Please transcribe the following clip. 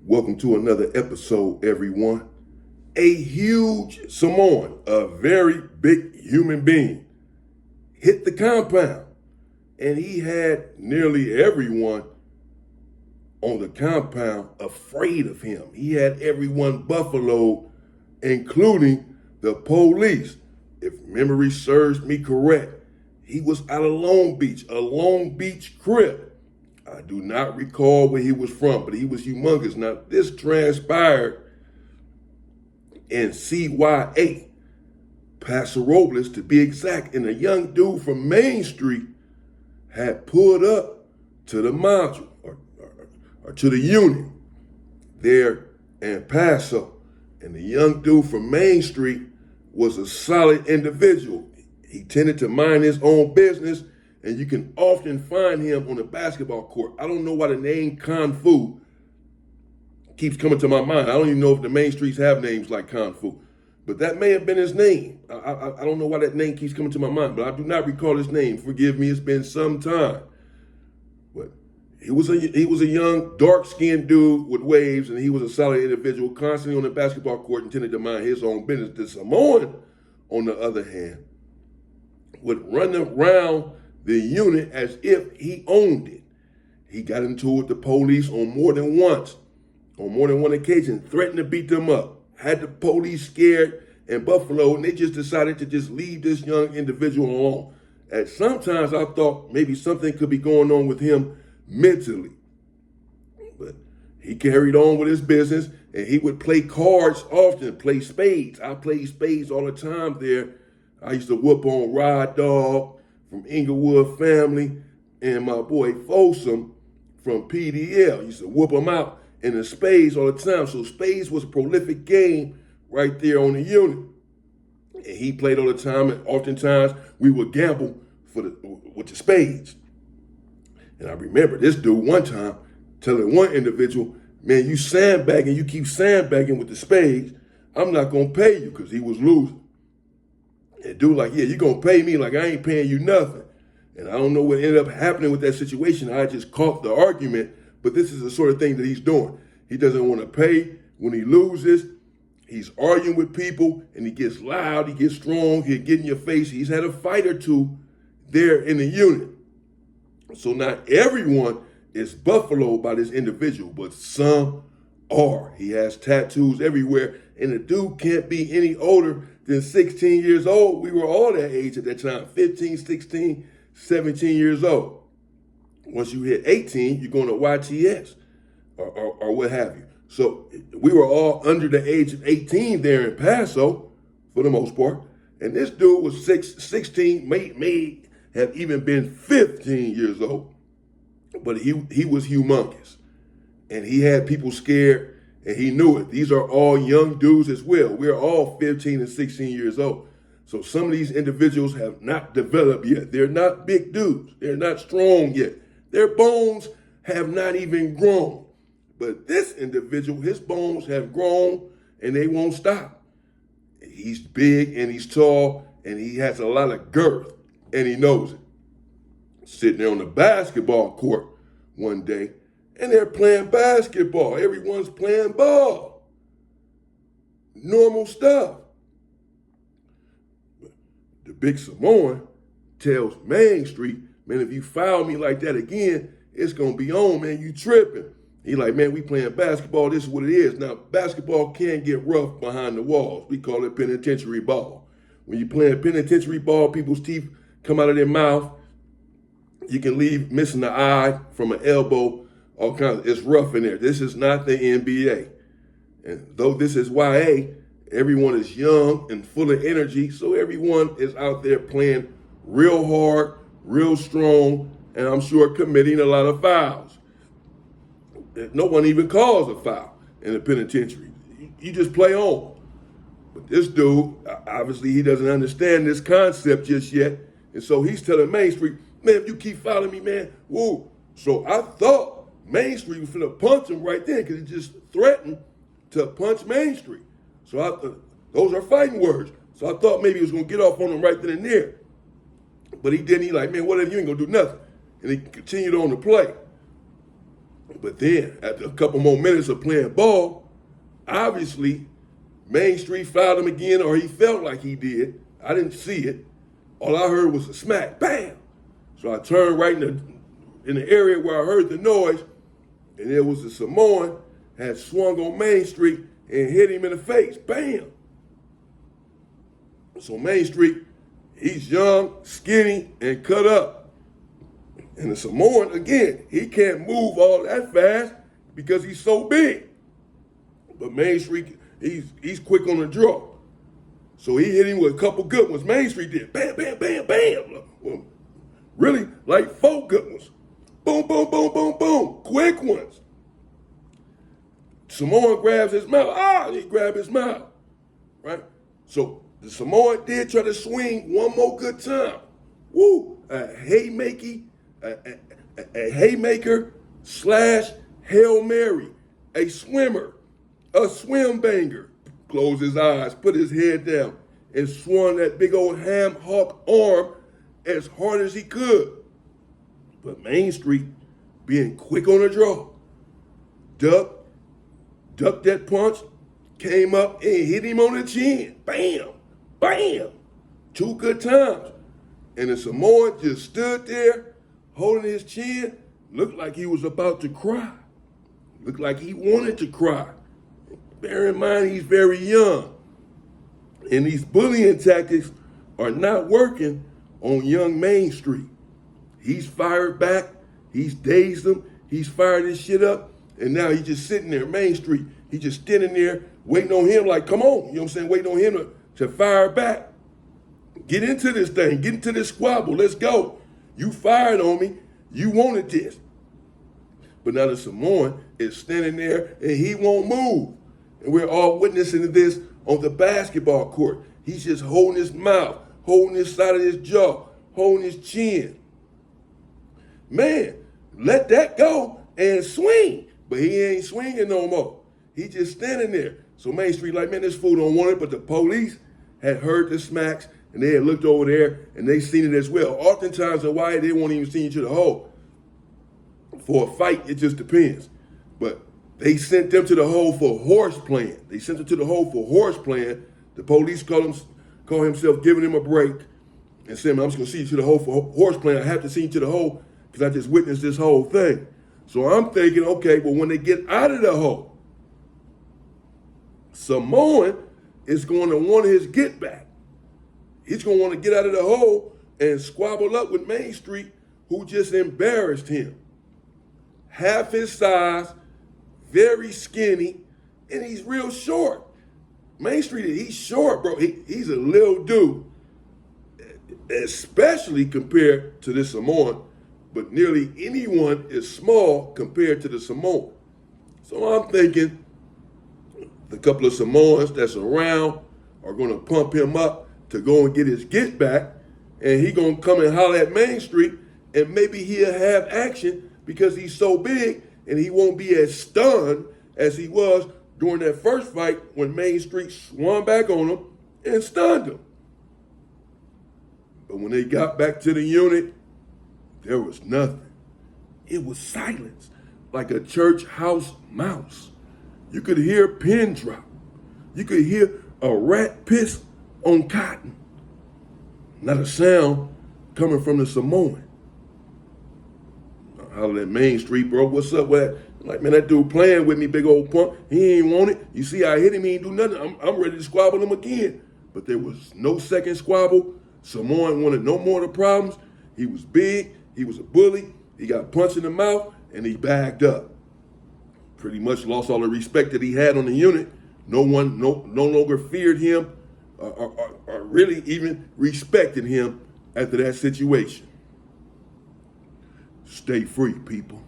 Welcome to another episode, everyone. A huge Samoan, a very big human being, hit the compound, and he had nearly everyone on the compound afraid of him. He had everyone buffaloed, including the police. If memory serves me correct, he was out of Long Beach, a Long Beach Crip. I do not recall where he was from, but he was humongous. Now, this transpired in CYA, Paso Robles to be exact, and a young dude from Main Street had pulled up to the module or to the unit there in Paso. And the young dude from Main Street was a solid individual. He tended to mind his own business, and you can often find him on the basketball court. I don't know why the name Kung Fu keeps coming to my mind. I don't even know if the main streets have names like Kung Fu, but that may have been his name. I don't know why that name keeps coming to my mind, but I do not recall his name. Forgive me, it's been some time. But he was a young, dark-skinned dude with waves, and he was a solid individual, constantly on the basketball court, intended to mind his own business. The Samoan, on the other hand, would run around the unit as if he owned it. He got into it with the police on more than one occasion, threatened to beat them up, had the police scared and buffaloed, and they just decided to just leave this young individual alone. At sometimes I thought maybe something could be going on with him mentally, but he carried on with his business, and he would play cards often, play spades. I played spades all the time there. I used to whoop on Rod Dog from Inglewood Family, and my boy Folsom from PDL. Used to whoop them out in the spades all the time. So spades was a prolific game right there on the unit. And he played all the time, and oftentimes we would gamble with the spades. And I remember this dude one time telling one individual, man, you sandbagging, you keep sandbagging with the spades, I'm not going to pay you, because he was losing. And dude like, yeah, you're going to pay me like I ain't paying you nothing. And I don't know what ended up happening with that situation. I just caught the argument, but this is the sort of thing that he's doing. He doesn't want to pay when he loses. He's arguing with people, and he gets loud, he gets strong, he'll get in your face. He's had a fight or two there in the unit. So not everyone is buffaloed by this individual, but some are. He has tattoos everywhere, and the dude can't be any older than 16 years old. We were all that age at that time, 15, 16, 17 years old. Once you hit 18, you're going to YTS or what have you. So we were all under the age of 18 there in Paso for the most part. And this dude was 16, may have even been 15 years old. But he was humongous. And he had people scared, and he knew it. These are all young dudes as well. We're all 15 and 16 years old. So some of these individuals have not developed yet. They're not big dudes. They're not strong yet. Their bones have not even grown. But this individual, his bones have grown, and they won't stop. He's big, and he's tall, and he has a lot of girth, and he knows it. Sitting there on the basketball court one day, and they're playing basketball. Everyone's playing ball. Normal stuff. The big Samoan tells Main Street, man, if you foul me like that again, it's going to be on, man. You tripping. He like, man, we playing basketball. This is what it is. Now, basketball can get rough behind the walls. We call it penitentiary ball. When you're playing penitentiary ball, people's teeth come out of their mouth. You can leave missing the eye from an elbow. All kinds of, it's rough in there. This is not the NBA. And though this is YA, everyone is young and full of energy, so everyone is out there playing real hard, real strong, and I'm sure committing a lot of fouls. No one even calls a foul in the penitentiary. You just play on. But this dude, obviously he doesn't understand this concept just yet, and so he's telling Main Street, man, if you keep fouling me, man, woo. So I thought Main Street was finna punch him right then, because he just threatened to punch Main Street. So those are fighting words. So I thought maybe he was gonna get off on him right then and there. But he didn't. He like, man, whatever, you ain't gonna do nothing. And he continued on to play. But then, after a couple more minutes of playing ball, obviously, Main Street fouled him again, or he felt like he did. I didn't see it. All I heard was a smack, bam. So I turned right in the area where I heard the noise, and there was a Samoan had swung on Main Street and hit him in the face, bam. So Main Street, he's young, skinny, and cut up. And the Samoan, again, he can't move all that fast because he's so big. But Main Street, he's quick on the draw. So he hit him with a couple good ones. Main Street did bam, bam, bam, bam. Well, really, like 4 good ones. Boom, boom, boom, boom, boom. Quick ones. Samoan grabs his mouth. He grabbed his mouth. Right? So the Samoan did try to swing one more good time. Woo! A haymaker slash Hail Mary. A swimmer. A swim banger. Closed his eyes, put his head down, and swung that big old ham hock arm as hard as he could. But Main Street, being quick on the draw, ducked that punch, came up and hit him on the chin. Bam, bam, 2 good times. And the Samoan just stood there, holding his chin, looked like he was about to cry. Looked like he wanted to cry. Bear in mind, he's very young. And these bullying tactics are not working on young Main Street. He's fired back. He's dazed him. He's fired his shit up. And now he's just sitting there, Main Street. He's just standing there waiting on him like, come on. You know what I'm saying? Waiting on him to fire back. Get into this thing. Get into this squabble. Let's go. You fired on me. You wanted this. But now the Samoan is standing there and he won't move. And we're all witnessing this on the basketball court. He's just holding his mouth, holding his side of his jaw, holding his chin. Man, let that go and swing. But he ain't swinging no more. He just standing there. So Main Street like, man, this fool don't want it. But the police had heard the smacks and they had looked over there and they seen it as well. Oftentimes in Hawaii, they won't even send you to the hole. For a fight, it just depends. But they sent them to the hole for horse playing. They sent them to the hole for horse playing. The police call himself giving him a break and saying, I'm just going to see you to the hole for horse playing. I have to see you to the hole because I just witnessed this whole thing. So I'm thinking, okay, well, when they get out of the hole, Samoan is going to want his get back. He's going to want to get out of the hole and squabble up with Main Street, who just embarrassed him. Half his size, very skinny, and he's real short. Main Street, he's short, bro. He's a little dude, especially compared to this Samoan, but nearly anyone is small compared to the Samoan. So I'm thinking the couple of Samoans that's around are going to pump him up to go and get his get back, and he going to come and holler at Main Street, and maybe he'll have action because he's so big and he won't be as stunned as he was during that first fight when Main Street swung back on him and stunned him. But when they got back to the unit, there was nothing. It was silence, like a church house mouse. You could hear a pin drop. You could hear a rat piss on cotton. Not a sound coming from the Samoan. I hollered at Main Street, bro. What's up with that? Like, man, that dude playing with me, big old punk. He ain't want it. You see, I hit him. He ain't do nothing. I'm ready to squabble him again. But there was no second squabble. Samoan wanted no more of the problems. He was big. He was a bully. He got punched in the mouth, and he bagged up. Pretty much lost all the respect that he had on the unit. No one no longer feared him or really even respected him after that situation. Stay free, people.